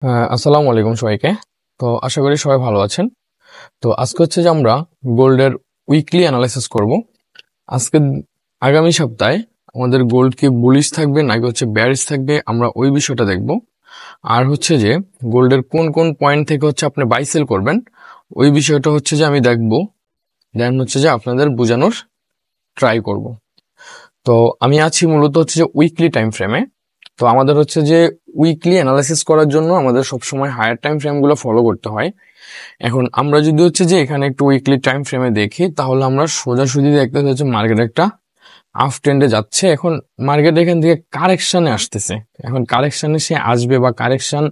আসসালামু আলাইকুম সবাইকে। তো আশা করি সবাই ভালো আছেন। তো আজকে হচ্ছে যে আমরা গোল্ডের উইকলি অ্যানালাইসিস করব। আজকে আগামী সপ্তাহে আমাদের গোল্ড কি বুলিশ থাকবে নাকি হচ্ছে বেয়ারিশ থাকবে, আমরা ওই বিষয়টা দেখব। আর হচ্ছে যে গোল্ডের কোন কোন পয়েন্ট থেকে হচ্ছে আপনি বাই সেল করবেন, ওই বিষয়টা হচ্ছে যে আমি দেখব। দেন হচ্ছে যে আপনাদের বোঝানোর ট্রাই করব। তো আমি আছি মূলত হচ্ছে যে উইকলি টাইম ফ্রেমে। তো আমাদের হচ্ছে যে উইকলি অ্যানালাইসিস করার জন্য আমাদের সবসময় হায়ার টাইম ফ্রেমগুলো ফলো করতে হয়। এখন আমরা যদি হচ্ছে যে এখানে একটু উইকলি টাইম ফ্রেমে দেখি, তাহলে আমরা সোজাসুজি দেখতে হচ্ছে মার্কেট একটা আপ ট্রেন্ডে যাচ্ছে। এখন মার্কেট এখান থেকে কারেকশনে আসতেছে। এখন কারেকশনে সে আসবে বা কারেকশন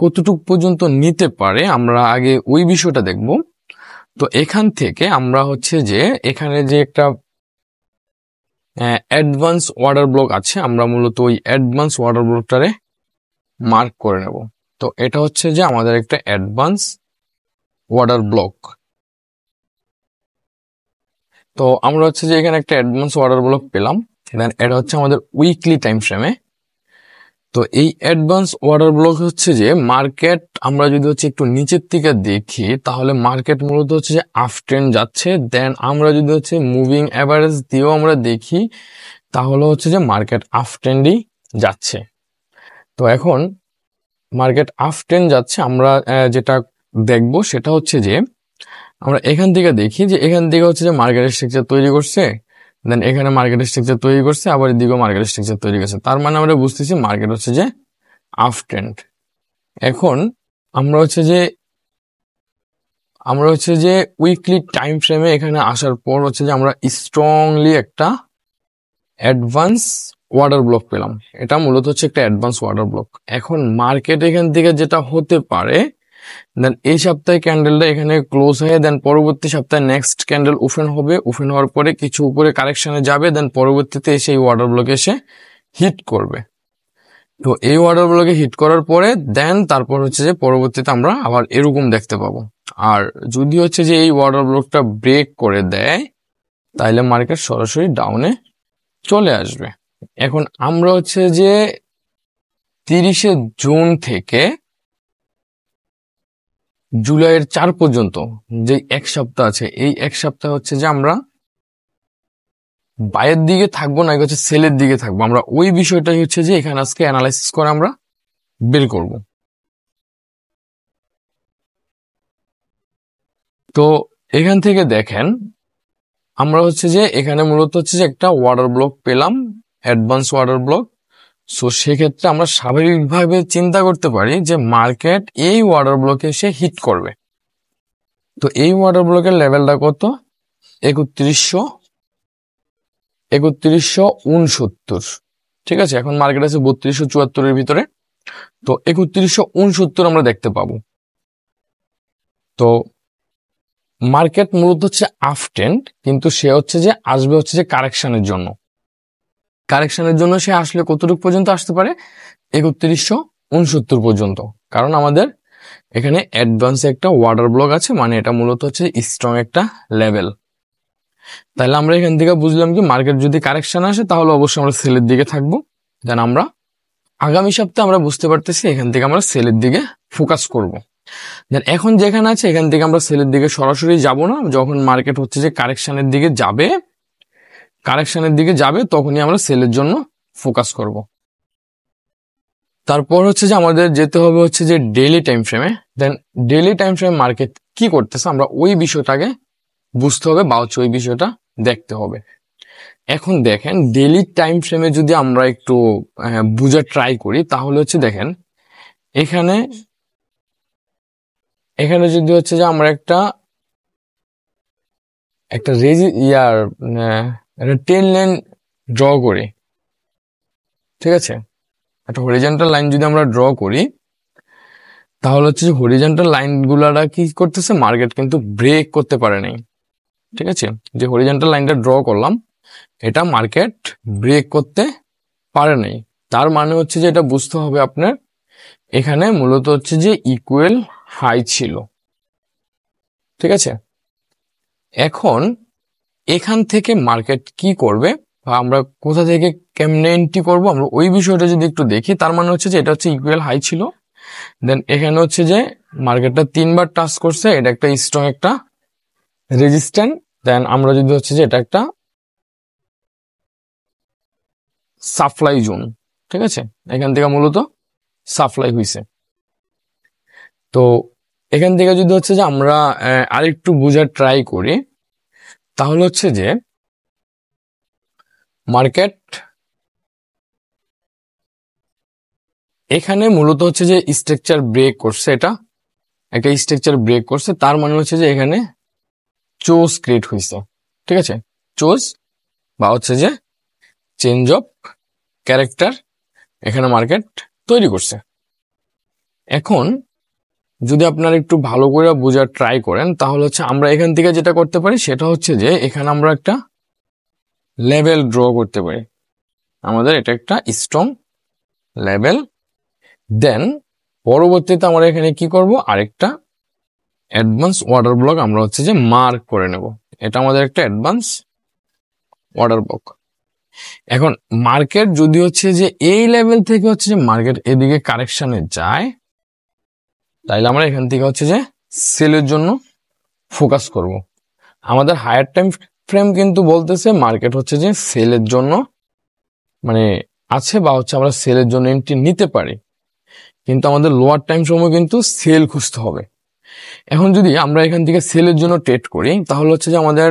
কতটুক পর্যন্ত নিতে পারে, আমরা আগে ওই বিষয়টা দেখব। তো এখান থেকে আমরা হচ্ছে যে এখানে যে একটা অ্যাডভান্স অর্ডার ব্লক আছে, আমরা মূলত ওই অ্যাডভান্স অর্ডার ব্লকটারে মার্ক করে নেব। তো এটা হচ্ছে যে আমাদের একটা অ্যাডভান্স অর্ডার ব্লক। তো আমরা হচ্ছে যে এখানে একটা অ্যাডভান্স অর্ডার ব্লক পেলাম। দেন এটা হচ্ছে আমাদের উইকলি টাইম ফ্রেমে। তো এই অ্যাডভান্স অর্ডার ব্লক হচ্ছে যে মার্কেট, আমরা যদি হচ্ছে একটু নিচের দিকে দেখি, তাহলে মার্কেট মূলত হচ্ছে যে আপ ট্রেন্ড যাচ্ছে। দেন আমরা যদি হচ্ছে মুভিং অ্যাভারেজ দিয়েও আমরা দেখি, তাহলে হচ্ছে যে মার্কেট আপ ট্রেন্ডই যাচ্ছে। তো এখন মার্কেট আপ ট্রেন্ড যাচ্ছে, আমরা যেটা দেখব সেটা হচ্ছে যে আমরা এখান থেকে দেখি যে এখান থেকে হচ্ছে যে মার্কেট স্ট্রাকচার তৈরি করছে। দেন এখানে মার্কেট স্ট্রাকচার তৈরি করছে, আবার এদিকেও মার্কেট স্ট্রাকচার তৈরি করছে। তার মানে আমরা বুঝতেছি মার্কেট হচ্ছে যে আপ ট্রেন্ড। এখন আমরা হচ্ছে যে উইকলি টাইম ফ্রেমে এখানে আসার পর হচ্ছে যে আমরা স্ট্রংলি একটা অ্যাডভান্স অর্ডার ব্লক পেলাম। এটা মূলত হচ্ছে একটা অ্যাডভান্স অর্ডার ব্লক। এখন মার্কেট এখান থেকে যেটা হতে পারে, দেন এই সপ্তাহে ক্যান্ডেলটা এখানে ক্লোজ হয়ে দেন পরবর্তী সপ্তাহে নেক্সট ক্যান্ডেল ওপেন হবে। ওপেন হওয়ার পরে কিছু উপরে কারেকশনে যাবে, দেন পরবর্তীতে এসে এই অর্ডার ব্লকে এসে হিট করবে। তো এই অর্ডার ব্লকে হিট করার পরে দেন তারপর হচ্ছে যে পরবর্তীতে আমরা আবার এরকম দেখতে পাবো। আর যদি হচ্ছে যে এই অর্ডার ব্লকটা ব্রেক করে দেয়, তাইলে মার্কেট সরাসরি ডাউনে চলে আসবে। এখন আমরা হচ্ছে যে 30শে জুন থেকে জুলাইয়ের 4 পর্যন্ত যে এক সপ্তাহ আছে, এই এক সপ্তাহ হচ্ছে যে আমরা বাইয়ের দিকে থাকবো নাকি হচ্ছে সেলের দিকে থাকবো, আমরা ওই বিষয়টাই হচ্ছে যে এখানে আজকে অ্যানালাইসিস করে আমরা বের করব। তো এখান থেকে দেখেন, আমরা হচ্ছে যে এখানে মূলত হচ্ছে যে একটা ওয়াটার ব্লক পেলাম, অ্যাডভান্স ওয়াটার ব্লক। সো সেক্ষেত্রে আমরা স্বাভাবিকভাবে চিন্তা করতে পারি যে মার্কেট এই ওয়াটার ব্লকে এসে হিট করবে। তো এই ওয়াটার ব্লকের লেভেলটা কত? 3169। ঠিক আছে, এখন মার্কেট আছে 3274-এর ভিতরে। তো 3169 আমরা দেখতে পাবো। তো মার্কেট মূলত হচ্ছে আপ ট্রেন্ড, কিন্তু সে হচ্ছে যে আসবে হচ্ছে যে কারেকশনের জন্য। কারেকশনের জন্য সে আসলে কতটুকু পর্যন্ত আসতে পারে? 3169 পর্যন্ত। কারণ আমাদের এখানে অ্যাডভান্সে একটা ওয়াটার ব্লক আছে, মানে এটা মূলত হচ্ছে স্ট্রং একটা লেভেল। তাহলে আমরা এখান থেকে বুঝলাম কি মার্কেট যদি কারেকশন আসে তাহলে অবশ্যই আমরা সেলের দিকে থাকবো। দেন আমরা আগামী সপ্তাহে আমরা বুঝতে পারতেছি এখান থেকে আমরা সেলের দিকে ফোকাস করব। দেন এখন যেখানে আছে এখান থেকে আমরা সেলের দিকে সরাসরি যাব না। যখন মার্কেট হচ্ছে যে কারেকশনের দিকে যাবে তখনই আমরা সেলের জন্য ফোকাস করব। তারপর হচ্ছে যে আমাদের যেতে হবে হচ্ছে যে ডেইলি টাইম ফ্রেমে। দেন ডেইলি টাইম ফ্রেমে মার্কেট কি করতেছে আমরা ওই বিষয়টাকে বুঝতে হবে বা হচ্ছে ওই বিষয়টা দেখতে হবে। এখন দেখেন ডেইলি টাইম ফ্রেমে যদি আমরা একটু বোঝার ট্রাই করি, তাহলে হচ্ছে দেখেন এখানে এখানে যদি হচ্ছে যে আমরা একটা একটা রেজি ইয়ার একটা টেন লাইন ড্র করি, ঠিক আছে, একটা হরিজন্টাল লাইন যদি আমরা ড্র করি, তাহলে হচ্ছে যে হরিজন্টাল লাইন গুলারা কি করতেছে, মার্কেট কিন্তু ব্রেক করতে পারে নাই। ঠিক আছে, যে হরিজন্টাল লাইনটা ড্র করলাম এটা মার্কেট ব্রেক করতে পারে নাই। তার মানে হচ্ছে যে এটা বুঝতে হবে আপনার এখানে মূলত হচ্ছে যে ইকুয়াল হাই ছিল। ঠিক আছে, এখন এখান থেকে মার্কেট কি করবে বা আমরা কোথা থেকে কেমনে এন্ট্রি করবো, আমরা ওই বিষয়টা যদি একটু দেখি, তার মানে হচ্ছে যে এটা হচ্ছে ইকুয়াল হাই ছিল। দেন এখানে হচ্ছে যে মার্কেটটা 3বার টাচ করছে, এটা একটা স্ট্রং একটা রেজিস্ট্যান্ট। দেন আমরা যদি হচ্ছে যে এটা একটা সাপ্লাই জোন, ঠিক আছে, এখান থেকে মূলত সাপ্লাই হয়েছে। তো এখান থেকে যদি হচ্ছে যে আমরা আরেকটু বোঝার ট্রাই করি, তাহলে হচ্ছে যে মার্কেট এখানে মূলত হচ্ছে যে স্ট্রাকচার ব্রেক করছে, এটা একটা স্ট্রাকচার ব্রেক করছে, তার মানে হচ্ছে যে এখানে চোজ ক্রিয়েট হয়েছে, ঠিক আছে, চোজ বা হচ্ছে যে চেঞ্জ অফ ক্যারেক্টার এখানে মার্কেট তৈরি করছে। এখন যদি আপনারা একটু ভালো করে বোঝার ট্রাই করেন, তাহলে হচ্ছে আমরা এখান থেকে যেটা করতে পারি সেটা হচ্ছে যে এখানে আমরা একটা লেভেল ড্র করতে পারি, আমাদের এটা একটা স্ট্রং লেভেল। দেন পরবর্তীতে আমরা এখানে কি করব, আরেকটা অ্যাডভান্স অর্ডার ব্লক আমরা হচ্ছে যে মার্ক করে নেব, এটা আমাদের একটা অ্যাডভান্স অর্ডার ব্লক। এখন মার্কেট যদি হচ্ছে যে এই লেভেল থেকে হচ্ছে যে মার্কেট এদিকে কারেকশনে যায়, তাইলে আমরা এখান থেকে হচ্ছে যে সেলের জন্য ফোকাস করব। আমাদের হায়ার টাইম ফ্রেম কিন্তু বলতেছে মার্কেট হচ্ছে যে সেলের জন্য মানে আছে, বা হচ্ছে আমরা সেলের জন্য এন্ট্রি নিতে পারি, কিন্তু আমাদের লোয়ার টাইম সময় কিন্তু সেল খুঁজতে হবে। এখন যদি আমরা এখান থেকে সেলের জন্য ট্রেড করি, তাহলে হচ্ছে যে আমাদের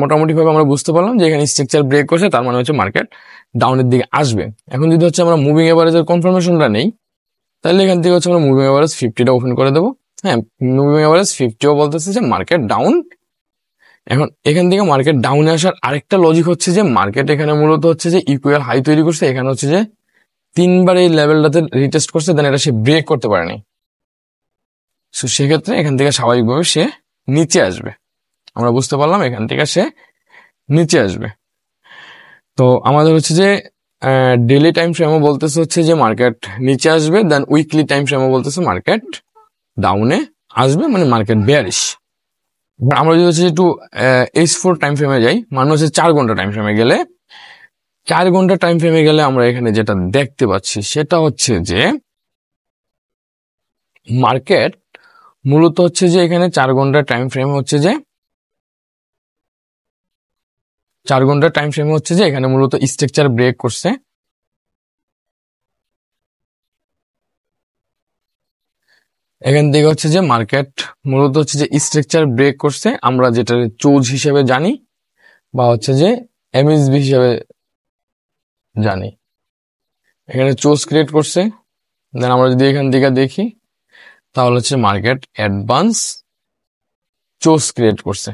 মোটামুটি ভাবে আমরা বুঝতে পারলাম যে এখানে স্ট্রাকচার ব্রেক করছে, তার মানে হচ্ছে মার্কেট ডাউনের দিকে আসবে। এখন যদি হচ্ছে আমরা মুভিং এভারেজের কনফার্মেশনটা নেই, তাহলে এখান থেকে হচ্ছে আমরা মুভিং এভারেজ 50টা ওপেন করে দেবো। হ্যাঁ, মুভিং এভারেজ 50ও বলতেছে যে মার্কেট ডাউন। এখন এখান থেকে মার্কেট ডাউনে আসার আরেকটা লজিক হচ্ছে যে মার্কেট এখানে মূলত হচ্ছে যে ইকুয়াল হাই তৈরি করছে, এখানে হচ্ছে যে 3বার এই লেভেলটাতে রিটেস্ট করছে, দেন এটা সে ব্রেক করতে পারেনি। সো সেক্ষেত্রে এখান থেকে স্বাভাবিকভাবে সে নিচে আসবে, আমরা বুঝতে পারলাম এখান থেকে সে নিচে আসবে। তো আমাদের হচ্ছে যে ডেইলি টাইম ফ্রেমও বলতেছে হচ্ছে যে মার্কেট নিচে আসবে, দেন উইকলি টাইম ফ্রেমও বলতেছে মার্কেট ডাউনে আসবে, মানে মার্কেট বেয়ারিশ। আমরা যদি হচ্ছে একটু H4 টাইম ফ্রেমে যাই, মানে হচ্ছে 4 ঘন্টা টাইম ফ্রেমে গেলে, 4 ঘন্টা টাইম ফ্রেমে গেলে আমরা এখানে যেটা দেখতে পাচ্ছি সেটা হচ্ছে যে মার্কেট মূলত হচ্ছে যে এখানে 4 ঘন্টা টাইম ফ্রেমে হচ্ছে যে 4 ঘন্টা টাইম ফ্রেমে হচ্ছে যে এখানে মূলত স্ট্রাকচার ব্রেক করছে। এখান থেকে হচ্ছে যে মার্কেট মূলত হচ্ছে যে স্ট্রাকচার ব্রেক করছে, আমরা যেটা চোজ হিসেবে জানি বা হচ্ছে যে এমএসবি হিসেবে জানি, এখানে চোজ ক্রিয়েট করছে। দেন আমরা যদি এখান থেকে দেখি, তাহলে হচ্ছে মার্কেট অ্যাডভান্স চোজ ক্রিয়েট করছে।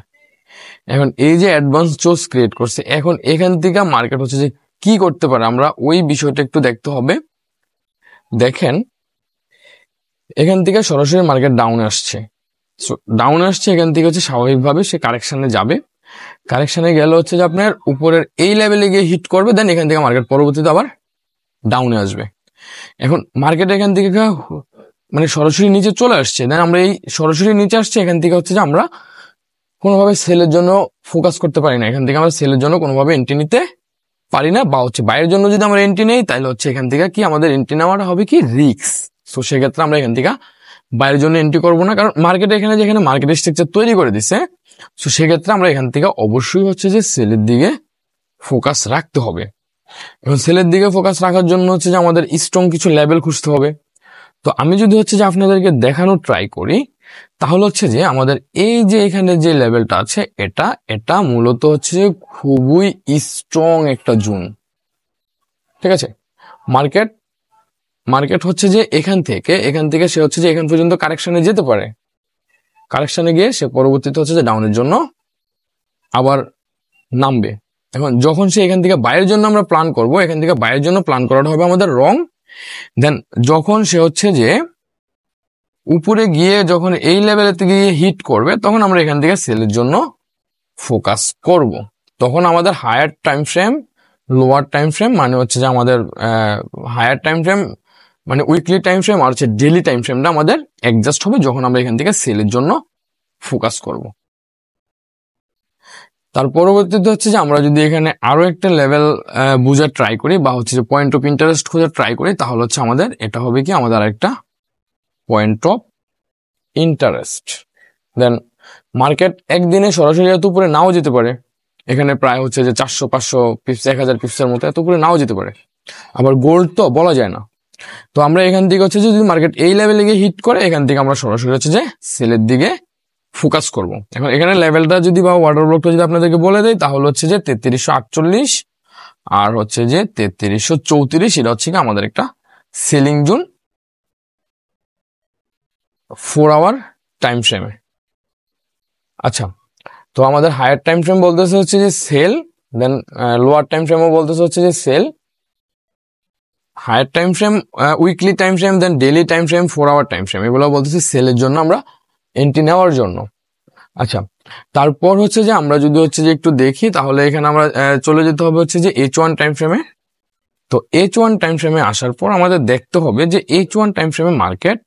এখন এই যে অ্যাডভান্স চোজ ক্রিয়েট করছে, এখন এখান থেকে মার্কেট হচ্ছে যে কি করতে পারে, আমরা ওই বিষয়টা একটু দেখতে হবে। দেখেন এখান থেকে সরাসরি মার্কেট ডাউনে আসছে, ডাউনে আসছে, এখান থেকে হচ্ছে স্বাভাবিকভাবে সে কারেকশনে যাবে। কারেকশনে গেলে হচ্ছে যে আপনার উপরের এই লেভেলে গিয়ে হিট করবে, দেন এখান থেকে মার্কেট পরবর্তীতে আবার ডাউনে আসবে। এখন মার্কেট এখান থেকে মানে সরাসরি নিচে চলে আসছে, দেন আমরা এই সরাসরি নিচে আসছে, এখান থেকে হচ্ছে যে আমরা কোনোভাবে সেলের জন্য ফোকাস করতে পারি না, এখান থেকে আমরা সেলের জন্য কোনোভাবে এন্ট্রি নিতে পারি না, বা হচ্ছে বাইরের জন্য যদি আমরা এন্ট্রি নেই, তাহলে হচ্ছে এখান থেকে কি আমাদের এন্ট্রি নেওয়াটা হবে কি রিস্ক। তো সেক্ষেত্রে আমরা এখান থেকে বাইরের জন্য এন্ট্রি করবো না, কারণ মার্কেট এখানে যেখানে মার্কেট স্ট্রাকচার তৈরি করে দিছে, তো সেক্ষেত্রে আমরা এখান থেকে অবশ্যই হচ্ছে যে সেলের দিকে ফোকাস রাখতে হবে। এখন সেলের দিকে ফোকাস রাখার জন্য হচ্ছে যে আমাদের স্ট্রং কিছু লেভেল খুঁজতে হবে। তো আমি যদি হচ্ছে যে আপনাদেরকে দেখানোর ট্রাই করি, তাহলে হচ্ছে যে আমাদের এই যে এখানে যে লেভেলটা আছে, এটা এটা মূলত হচ্ছে খুবই স্ট্রং একটা জোন, ঠিক আছে। মার্কেট মার্কেট হচ্ছে যে এখান থেকে সে হচ্ছে যে এখান পর্যন্ত কারেকশনে যেতে পারে, কারেকশনে গিয়ে সে পরবর্তীতে হচ্ছে যে ডাউনের জন্য আবার নামবে। এখন যখন সে এখান থেকে বাইরের জন্য আমরা প্ল্যান করব, এখান থেকে বাইরের জন্য প্ল্যান করাটা হবে আমাদের রং। দেন যখন সে হচ্ছে যে উপরে গিয়ে যখন এই লেভেলের গিয়ে হিট করবে, তখন আমরা এখান থেকে সেলের জন্য ফোকাস করব। তখন আমাদের higher time frame, lower time frame, মানে হচ্ছে যে আমাদের হায়ার টাইম ফ্রেম মানে উইকলি টাইম ফ্রেম আর হচ্ছে ডেইলি টাইম ফ্রেমটা আমাদের অ্যাডজাস্ট হবে যখন আমরা এখান থেকে সেলের জন্য ফোকাস করব। তার পরবর্তীতে হচ্ছে যে আমরা যদি এখানে আরো একটা লেভেল বোঝার ট্রাই করি, বা হচ্ছে যে পয়েন্ট অফ ইন্টারেস্ট খোঁজার ট্রাই করি, তাহলে হচ্ছে আমাদের এটা হবে কি আমাদের আরেকটা point of interest. Then market একদিনে সরাসরি এত উপরে নাও যেতে পারে, এখানে প্রায় হচ্ছে যে 400-500 পিপস 1000 পিপসের মতো এত উপরে নাও যেতে পারে। আবার গোল্ড তো বলা যায় না। তো আমরা এখান থেকে হচ্ছে যে যদি মার্কেট এই লেভেলে গিয়ে হিট করে, এখান থেকে আমরা সরাসরি হচ্ছে যে সেলের দিকে ফোকাস করব। এখন এখানে লেভেলটা যদি বা ওয়াটার ব্লকটা যদি আপনাদেরকে বলে দেয়, তাহলে হচ্ছে যে 3348 আর হচ্ছে যে 3334, এটা হচ্ছে কি আমাদের একটা সেলিং জোন 4 আওয়ার টাইম ফ্রেমে। আচ্ছা, তো আমাদের হায়ার টাইম ফ্রেম বলতেছে হচ্ছে যে সেল, দেন লোয়ার টাইম ফ্রেমও বলতেছে হচ্ছে যে sell. Higher time frame, weekly time frame, then daily time frame, 4 hour time frame, এগুলো বলতেছে সেলের জন্য, আমরা এন্ট্রি নেওয়ার জন্য। আচ্ছা, তারপর হচ্ছে যে আমরা যদি হচ্ছে যে একটু দেখি, তাহলে এখানে আমরা চলে যেতে হবে হচ্ছে যে H1 টাইম ফ্রেমে। তো H1 টাইম ফ্রেমে আসার পর আমাদের দেখতে হবে যে H1 টাইম ফ্রেমে মার্কেট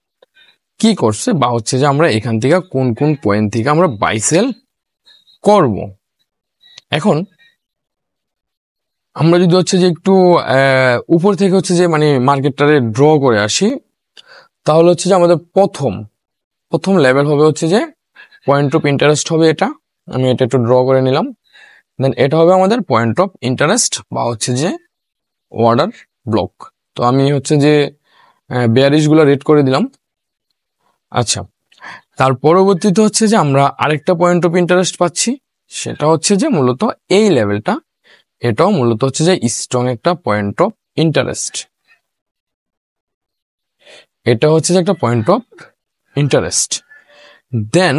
কি করছে, বা হচ্ছে যে আমরা এখান থেকে কোন কোন পয়েন্ট থেকে আমরা বাই সেল করব। এখন আমরা যদি হচ্ছে যে একটু উপর থেকে হচ্ছে যে মানে মার্কেটটারে ড্র করে আসি, তাহলে হচ্ছে যে আমাদের প্রথম লেভেল হবে হচ্ছে যে পয়েন্ট অফ ইন্টারেস্ট হবে এটা। আমি এটা একটু ড্র করে নিলাম। দেন এটা হবে আমাদের পয়েন্ট অফ ইন্টারেস্ট বা হচ্ছে যে অর্ডার ব্লক। তো আমি হচ্ছে যে বেয়ারিশ গুলো রেড করে দিলাম। আচ্ছা, তার পরবর্তীতে হচ্ছে যে আমরা আরেকটা পয়েন্ট অফ ইন্টারেস্ট পাচ্ছি, সেটা হচ্ছে যে মূলত এই লেভেলটা, এটাও মূলত হচ্ছে যে স্ট্রং একটা পয়েন্ট অফ ইন্টারেস্ট। এটা হচ্ছে যে একটা পয়েন্ট অফ ইন্টারেস্ট। দেন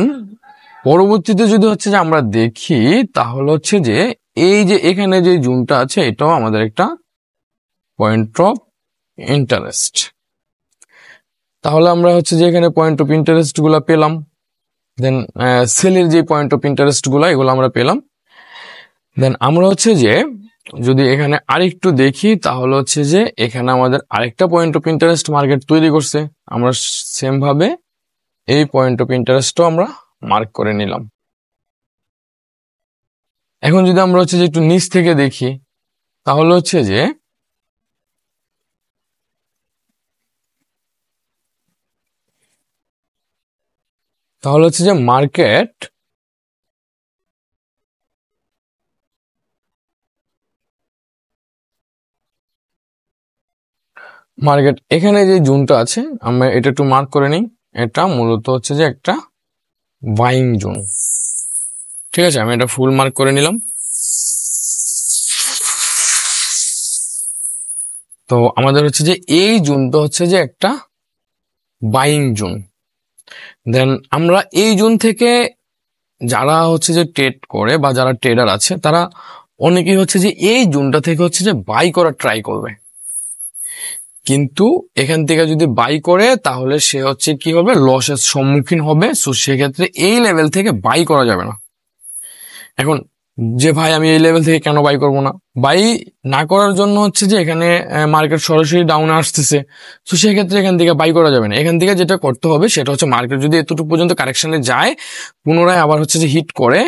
পরবর্তীতে যদি হচ্ছে যে আমরা দেখি, তাহলে হচ্ছে যে এই যে এখানে যে জোনটা আছে, এটাও আমাদের একটা পয়েন্ট অফ ইন্টারেস্ট। তাহলে আমরা হচ্ছে যে এখানে পয়েন্ট অফ ইন্টারেস্ট গুলা পেলাম। দেন সেলের যে পয়েন্ট অফ ইন্টারেস্ট গুলা, এগুলো আমরা পেলাম। দেন আমরা হচ্ছে যে যদি এখানে আরেকটু দেখি, তাহলে হচ্ছে যে এখানে আমাদের আরেকটা পয়েন্ট অফ ইন্টারেস্ট মার্কেট তৈরি করছে। আমরা সেম ভাবে এই পয়েন্ট অফ ইন্টারেস্টও আমরা মার্ক করে নিলাম। এখন যদি আমরা হচ্ছে যে একটু নিচ থেকে দেখি, তাহলে হচ্ছে যে মার্কেট এখানে যে জোনটা আছে, আমরা এটা একটু মার্ক করে নিই। এটা মূলত হচ্ছে যে একটা বাইং জোন। ঠিক আছে, আমি এটা ফুল মার্ক করে নিলাম। তো আমাদের হচ্ছে যে এই জোনটা হচ্ছে যে একটা বাইং জোন। দেন আমরা এই জোন থেকে যারা হচ্ছে যে ট্রেড করে বা যারা ট্রেডার আছে, তারা অনেকেই হচ্ছে যে এই জোনটা থেকে হচ্ছে যে বাই করার ট্রাই করবে, কিন্তু এখান থেকে যদি বাই করে তাহলে সে হচ্ছে কি হবে, লসের সম্মুখীন হবে। সো সেক্ষেত্রে এই লেভেল থেকে বাই করা যাবে না। এখন যে ভাই আমি এই লেভেল থেকে কেন বাই করব না, বাই না করার জন্য হচ্ছে যে এখানে মার্কেট সরাসরি ডাউনে আসতেছে। তো সেক্ষেত্রে এখান থেকে বাই করা যাবে না। এখান থেকে যেটা করতে হবে সেটা হচ্ছে মার্কেট যদি এতটুকু পর্যন্ত কারেকশনে যায়, পুনরায় আবার হচ্ছে যে হিট করে,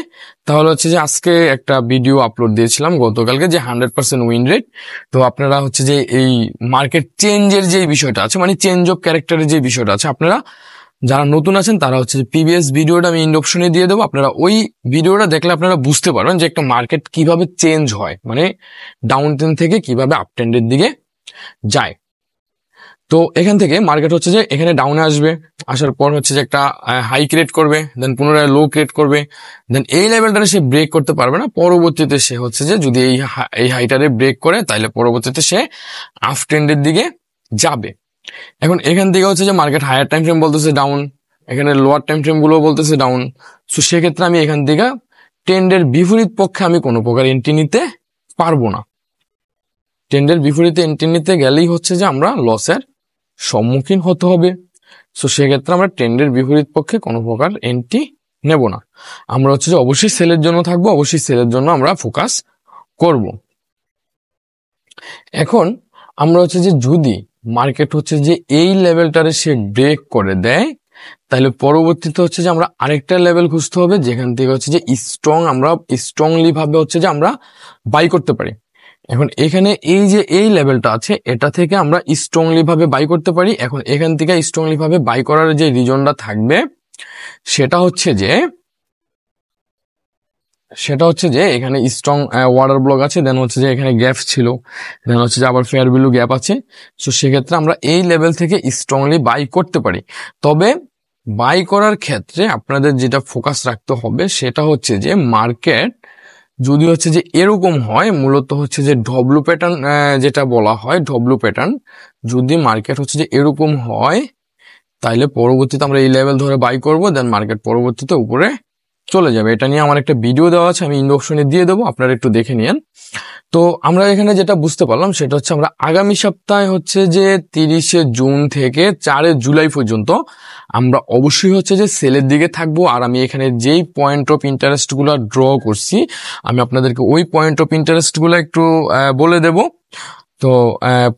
তাহলে হচ্ছে যে আজকে একটা ভিডিও আপলোড দিয়েছিলাম গতকালকে যে 100% উইন রেট। তো আপনারা হচ্ছে যে এই মার্কেট চেঞ্জের যে বিষয়টা আছে, মানে চেঞ্জ অফ ক্যারেক্টারের যে বিষয়টা আছে, আপনারা যারা নতুন আছেন তারা হচ্ছে প্রিভিয়াস ভিডিওটা আমি ইন্ড অপশনে দিয়ে দেবো। আপনারা ওই ভিডিওটা দেখলে আপনারা বুঝতে পারবেন যে একটা মার্কেট কিভাবে চেঞ্জ হয়, মানে ডাউন ট্রেন্ড থেকে কিভাবে আপ ট্রেন্ডের দিকে যায়। তো এখান থেকে মার্কেট হচ্ছে যে এখানে ডাউনে আসবে, আসার পর হচ্ছে যে একটা হাই ক্রিয়েট করবে, দেন পুনরায় লো ক্রিয়েট করবে। দেন এই লেভেলটা সে ব্রেক করতে পারবে না। পরবর্তীতে সে হচ্ছে যে যদি এই হাইটারে ব্রেক করে, তাহলে পরবর্তীতে সে আপ ট্রেন্ডের দিকে যাবে। এখন এখান থেকে হচ্ছে যে মার্কেট হায়ার টাইম ফ্রেম বলতেছে ডাউন, এখানে লোয়ার টাইম ফ্রেম গুলো বলতেছে ডাউন। সো সেক্ষেত্রে আমি এখান থেকে ট্রেন্ডের বিপরীত পক্ষে আমি কোনো প্রকার এন্ট্রি নিতে পারবো না। ট্রেন্ডের বিপরীতে এন্ট্রি নিতে গেলেই হচ্ছে যে আমরা লসের সম্মুখীন হতে হবে। সো সেক্ষেত্রে আমরা ট্রেন্ডের বিপরীত পক্ষে কোনো প্রকার এন্ট্রি নেব না। আমরা হচ্ছে যে অবশ্যই সেলের জন্য থাকবো, অবশ্যই সেলের জন্য আমরা ফোকাস করব। এখন আমরা হচ্ছে যে যদি মার্কেট হচ্ছে যে এই লেভেলটারে সে ব্রেক করে দেয়, তাহলে পরবর্তীতে হচ্ছে যে আমরা আরেকটা লেভেল খুঁজতে হবে যেখান থেকে হচ্ছে যে আমরা স্ট্রংলি ভাবে হচ্ছে যে আমরা বাই করতে পারি। এখন এখানে এই লেভেলটা আছে, এটা থেকে আমরা স্ট্রংলি ভাবে বাই করতে পারি। এখন এখান থেকে স্ট্রংলি ভাবে বাই করার যে রিজনটা থাকবে সেটা হচ্ছে যে এখানে স্ট্রং ওয়াটার ব্লক আছে, দেন হচ্ছে যে এখানে গ্যাপ ছিল, দেন হচ্ছে যে আবার ফেয়ার ভ্যালু গ্যাপ আছে। সো সেক্ষেত্রে আমরা এই লেভেল থেকে স্ট্রংলি বাই করতে পারি। তবে বাই করার ক্ষেত্রে আপনাদের যেটা ফোকাস রাখতে হবে সেটা হচ্ছে যে মার্কেট যদি হচ্ছে যে এরকম হয়, মূলত হচ্ছে যে ডব্লু প্যাটার্ন যেটা বলা হয়, ডব্লু প্যাটার্ন যদি মার্কেট হচ্ছে যে এরকম হয় তাইলে পরবর্তীতে আমরা এই লেভেল ধরে বাই করব, দেন মার্কেট পরবর্তীতে উপরে চলে যাবে। এটা নিয়ে আমার একটা ভিডিও দেওয়া আছে, আমি ইন্ডোকশনে দিয়ে দেবো, আপনারা একটু দেখে নিন। তো আমরা এখানে যেটা বুঝতে পারলাম সেটা হচ্ছে আমরা আগামী সপ্তাহে হচ্ছে যে 30শে জুন থেকে 4 জুলাই পর্যন্ত আমরা অবশ্যই হচ্ছে যে সেলের দিকে থাকবো। আর আমি এখানে যেই পয়েন্ট অফ ইন্টারেস্ট গুলো ড্র করছি আমি আপনাদেরকে ওই পয়েন্ট অফ ইন্টারেস্ট গুলো একটু বলে দেব। তো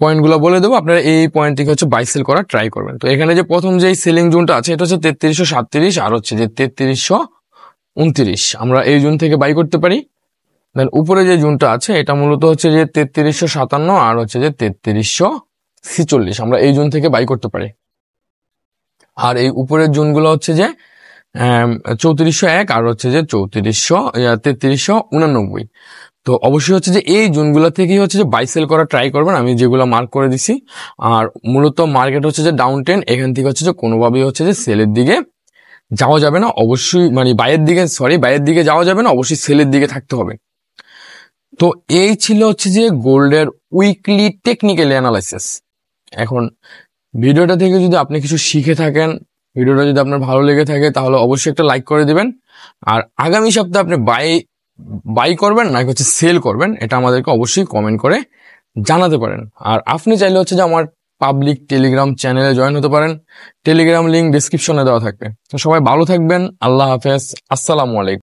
পয়েন্টগুলো বলে দেবো, আপনারা এই পয়েন্ট থেকে হচ্ছে বাই সেল করা ট্রাই করবেন। তো এখানে যে প্রথম যে সেলিং জোনটা আছে এটা হচ্ছে 3337 আর হচ্ছে যে 3329, আমরা এই জোন থেকে বাই করতে পারি। দেন উপরে যে জোনটা আছে এটা মূলত হচ্ছে যে 3357 আর হচ্ছে যে 3346, আমরা এই জোন থেকে বাই করতে পারি। আর এই উপরের জোনগুলো হচ্ছে যে 3401 আর হচ্ছে যে 3389। তো অবশ্যই হচ্ছে যে এই জোনগুলো থেকেই হচ্ছে যে বাই সেল করা ট্রাই করবেন, আমি যেগুলো মার্ক করে দিছি। আর মূলত মার্কেট হচ্ছে যে ডাউন ট্রেন্ড, এখান থেকে হচ্ছে যে কোনোভাবেই হচ্ছে যে সেলের দিকে যাওয়া যাবে না, অবশ্যই মানে বাইয়ের দিকে যাওয়া যাবে না, অবশ্যই সেলের দিকে থাকতে হবে। তো এই ছিল হচ্ছে যে গোল্ডের উইকলি টেকনিক্যাল অ্যানালাইসিস। এখন ভিডিওটা থেকে যদি আপনি কিছু শিখে থাকেন, ভিডিওটা যদি আপনার ভালো লেগে থাকে তাহলে অবশ্যই একটা লাইক করে দিবেন। আর আগামী সপ্তাহে আপনি বাই করবেন নাকি হচ্ছে সেল করবেন এটা আমাদেরকে অবশ্যই কমেন্ট করে জানাতে পারেন। আর আপনি চাইলে হচ্ছে যে আমার পাবলিক টেলিগ্রাম চ্যানেলে জয়েন হতে পারেন, টেলিগ্রাম লিঙ্ক ডিসক্রিপশনে দেওয়া থাকবে। তো সবাই ভালো থাকবেন, আল্লাহ হাফেজ, আসসালামু আলাইকুম।